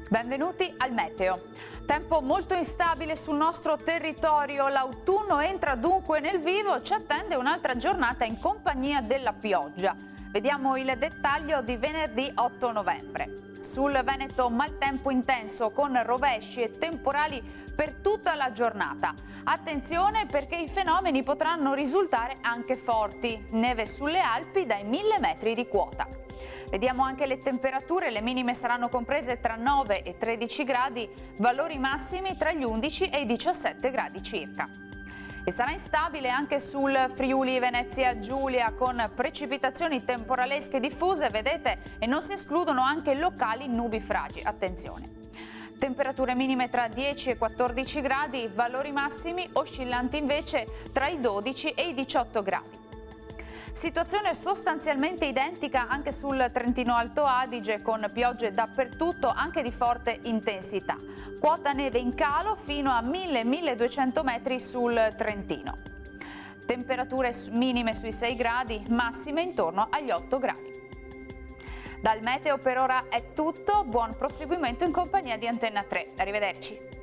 Benvenuti al meteo. Tempo molto instabile sul nostro territorio, l'autunno entra dunque nel vivo, ci attende un'altra giornata in compagnia della pioggia. Vediamo il dettaglio di venerdì 8 novembre. Sul Veneto maltempo intenso con rovesci e temporali per tutta la giornata. Attenzione perché i fenomeni potranno risultare anche forti. Neve sulle Alpi dai 1000 metri di quota. Vediamo anche le temperature, le minime saranno comprese tra 9 e 13 gradi, valori massimi tra gli 11 e i 17 gradi circa. E sarà instabile anche sul Friuli Venezia Giulia con precipitazioni temporalesche diffuse, vedete, e non si escludono anche locali nubifragi, attenzione. Temperature minime tra 10 e 14 gradi, valori massimi oscillanti invece tra i 12 e i 18 gradi. Situazione sostanzialmente identica anche sul Trentino Alto Adige con piogge dappertutto anche di forte intensità. Quota neve in calo fino a 1000-1200 metri sul Trentino. Temperature minime sui 6 gradi, massime intorno agli 8 gradi. Dal meteo per ora è tutto, buon proseguimento in compagnia di Antenna 3. Arrivederci.